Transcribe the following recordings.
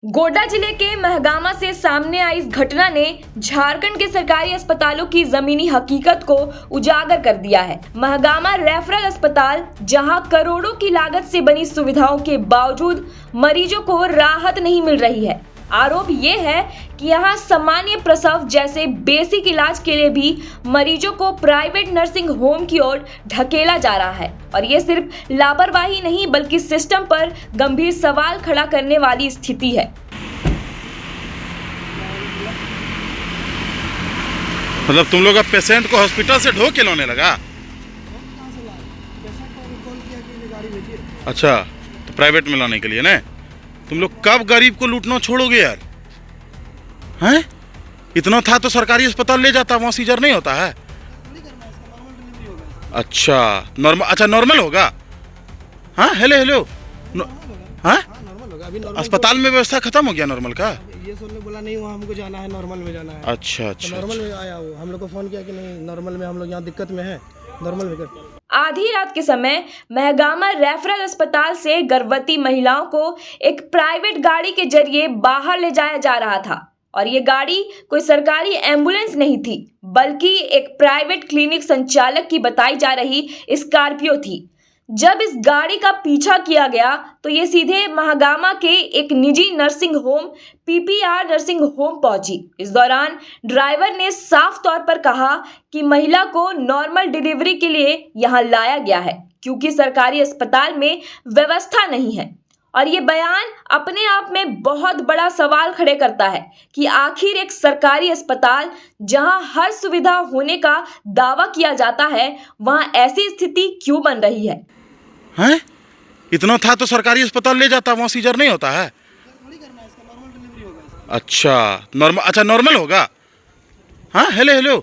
गोड्डा जिले के महगामा से सामने आई इस घटना ने झारखंड के सरकारी अस्पतालों की जमीनी हकीकत को उजागर कर दिया है। महगामा रेफरल अस्पताल, जहां करोड़ों की लागत से बनी सुविधाओं के बावजूद मरीजों को राहत नहीं मिल रही है। आरोप ये है कि यहां सामान्य प्रसव जैसे बेसिक इलाज के लिए भी मरीजों को प्राइवेट नर्सिंग होम की ओर ढकेला जा रहा है और ये सिर्फ लापरवाही नहीं बल्कि सिस्टम पर गंभीर सवाल खड़ा करने वाली स्थिति है। मतलब तुम लोग अब पेशेंट को हॉस्पिटल से ढो के लाने लगा? अच्छा, तो प्राइवेट में लाने के लिए ना? तुम लोग कब गरीब को लूटना छोड़ोगे यार? हैं? इतना था तो सरकारी अस्पताल ले जाता, वहाँ सीजर नहीं होता है? अच्छा नॉर्मल होगा? हाँ हेलो हाँ, अस्पताल में व्यवस्था खत्म हो गया नॉर्मल का? ये सुनने बोला नहीं, वहाँ हमको जाना है, नॉर्मल में जाना है। अच्छा तो नॉर्मल में आया वो, हम लोग को फोन किया कि नहीं नॉर्मल में हम लोग यहाँ दिक्कत में है, नॉर्मल में कर। आधी रात के समय महगामा रेफरल अस्पताल से गर्भवती महिलाओं को एक प्राइवेट गाड़ी के जरिए बाहर ले जाया जा रहा था और ये गाड़ी कोई सरकारी एम्बुलेंस नहीं थी बल्कि एक प्राइवेट क्लिनिक संचालक की बताई जा रही स्कॉर्पियो थी। जब इस गाड़ी का पीछा किया गया तो ये सीधे महगामा के एक निजी nursing home PPR nursing home पहुंची। इस दौरान ड्राइवर ने साफ तौर पर कहा कि महिला को नॉर्मल डिलीवरी के लिए यहां लाया गया है क्योंकि सरकारी अस्पताल में व्यवस्था नहीं है। और ये बयान अपने आप में बहुत बड़ा सवाल खड़े करता है कि आखिर एक सरकारी अस्पताल जहां हर सुविधा होने का दावा किया जाता है, वहां ऐसी स्थिति क्यों बन रही है? हैं? इतना था तो सरकारी अस्पताल ले जाता, वहाँ सीजर नहीं होता है? अच्छा नॉर्मल होगा? हाँ हेलो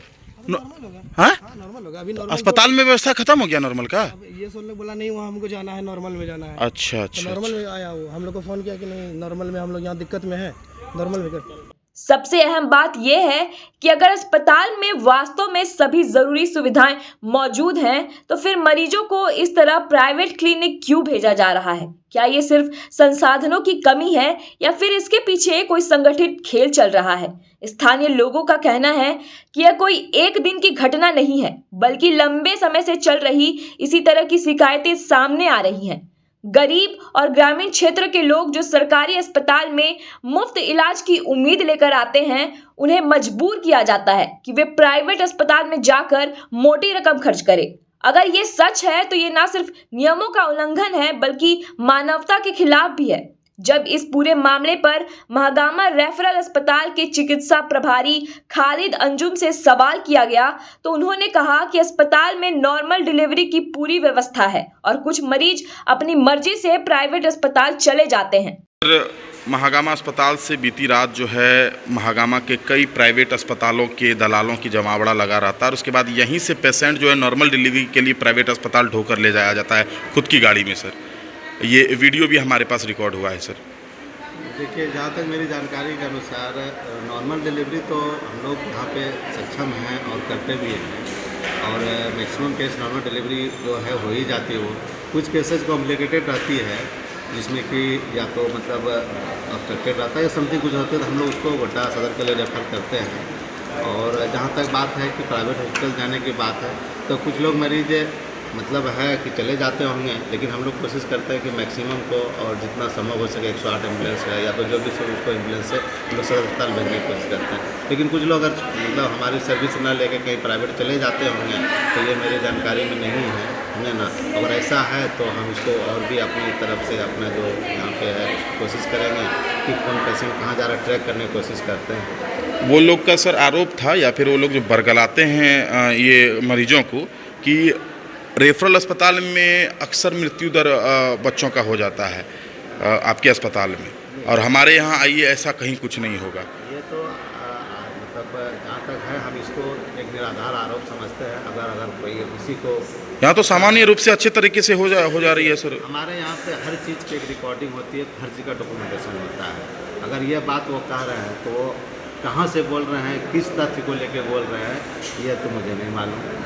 हाँ, नॉर्मल होगा अभी। अस्पताल में व्यवस्था खत्म हो गया नॉर्मल का? ये सुनने बोला नहीं, वहाँ हमको जाना है, नॉर्मल में जाना है। अच्छा तो नॉर्मल में आया वो, हम लोग को फोन किया कि नहीं नॉर्मल में हम लोग यहाँ दिक्कत में है, नॉर्मल में कर। सबसे अहम बात यह है कि अगर अस्पताल में वास्तव में सभी जरूरी सुविधाएं मौजूद हैं तो फिर मरीजों को इस तरह प्राइवेट क्लिनिक क्यों भेजा जा रहा है? क्या ये सिर्फ संसाधनों की कमी है या फिर इसके पीछे कोई संगठित खेल चल रहा है? स्थानीय लोगों का कहना है कि यह कोई एक दिन की घटना नहीं है बल्कि लंबे समय से चल रही इसी तरह की शिकायतें सामने आ रही हैं। गरीब और ग्रामीण क्षेत्र के लोग जो सरकारी अस्पताल में मुफ्त इलाज की उम्मीद लेकर आते हैं, उन्हें मजबूर किया जाता है कि वे प्राइवेट अस्पताल में जाकर मोटी रकम खर्च करें। अगर ये सच है तो ये ना सिर्फ नियमों का उल्लंघन है बल्कि मानवता के खिलाफ भी है। जब इस पूरे मामले पर महगामा रेफरल अस्पताल के चिकित्सा प्रभारी खालिद अंजुम से सवाल किया गया तो उन्होंने कहा कि अस्पताल में नॉर्मल डिलीवरी की पूरी व्यवस्था है और कुछ मरीज अपनी मर्जी से प्राइवेट अस्पताल चले जाते हैं। महागामा अस्पताल से बीती रात जो है महागामा के कई प्राइवेट अस्पतालों के दलालों की जमावड़ा लगा रहता है और उसके बाद यहीं से पेशेंट जो है नॉर्मल डिलीवरी के लिए प्राइवेट अस्पताल ढोकर ले जाया जाता है खुद की गाड़ी में। सर, ये वीडियो भी हमारे पास रिकॉर्ड हुआ है। सर देखिए, जहाँ तक मेरी जानकारी के अनुसार नॉर्मल डिलीवरी तो हम लोग यहाँ पे सक्षम हैं और करते भी हैं और मैक्सिमम केस नॉर्मल डिलीवरी जो है हो ही जाती है। वो कुछ केसेस कॉम्प्लिकेटेड रहती है जिसमें कि या तो मतलब ऑब्स्ट्रक्टेड रहता है या समथिंग कुछ होता है तो हम लोग उसको गोड्डा सदर के लिए रेफर करते हैं। और जहाँ तक बात है कि प्राइवेट हॉस्पिटल जाने की बात है तो कुछ लोग मरीज मतलब है कि चले जाते होंगे, लेकिन हम लोग कोशिश करते हैं कि मैक्सिमम को और जितना संभव हो सके 108 एम्बुलेंस है या तो जो भी सब उसको एम्बुलेंस से हम लोग सदर अस्पताल भेजने की कोशिश करते हैं। लेकिन कुछ लोग अगर मतलब हमारी सर्विस ना लेके कहीं प्राइवेट चले जाते होंगे तो ये मेरी जानकारी में नहीं है ना। अगर ऐसा है तो हम इसको और भी अपनी तरफ से अपना जो यहाँ पे है कोशिश करेंगे कि कौन पेशेंट कहाँ जा रहा है ट्रैक करने की कोशिश करते हैं। वो लोग का सर आरोप था या फिर वो लोग जो बरगलाते हैं ये मरीजों को कि रेफरल अस्पताल में अक्सर मृत्यु दर बच्चों का हो जाता है आपके अस्पताल में और हमारे यहाँ आइए ऐसा कहीं कुछ नहीं होगा। ये तो मतलब जहाँ तक है हम इसको एक निराधार आरोप समझते हैं। अगर कोई किसी को यहाँ तो सामान्य रूप से अच्छे तरीके से हो जा रही है सर। हमारे यहाँ पे हर चीज़ की एक रिकॉर्डिंग होती है, हर चीज़ का डॉक्यूमेंटेशन होता है। अगर ये बात वो कह रहे हैं तो वो कहाँ से बोल रहे हैं, किस तथ्य को लेकर बोल रहे हैं, ये तो मुझे नहीं मालूम।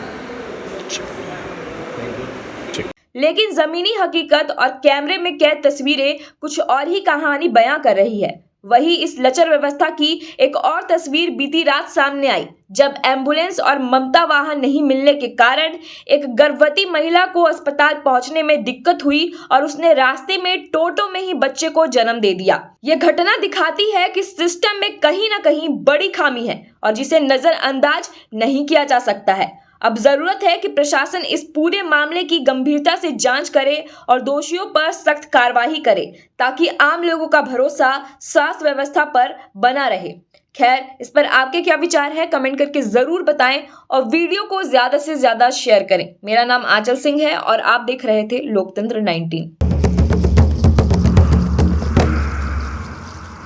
लेकिन जमीनी हकीकत और कैमरे में कैद तस्वीरें कुछ और ही कहानी बयां कर रही है। वही इस लचर व्यवस्था की एक और तस्वीर बीती रात सामने आई, जब एम्बुलेंस और ममता वाहन नहीं मिलने के कारण एक गर्भवती महिला को अस्पताल पहुंचने में दिक्कत हुई और उसने रास्ते में टोटो में ही बच्चे को जन्म दे दिया। यह घटना दिखाती है कि सिस्टम में कहीं ना कहीं बड़ी खामी है और जिसे नजरअंदाज नहीं किया जा सकता है। अब जरूरत है कि प्रशासन इस पूरे मामले की गंभीरता से जांच करे और दोषियों पर सख्त कार्रवाई करे, ताकि आम लोगों का भरोसा स्वास्थ्य व्यवस्था पर बना रहे। खैर, इस पर आपके क्या विचार है, कमेंट करके जरूर बताएं और वीडियो को ज्यादा से ज्यादा शेयर करें। मेरा नाम आंचल सिंह है और आप देख रहे थे लोकतंत्र 19।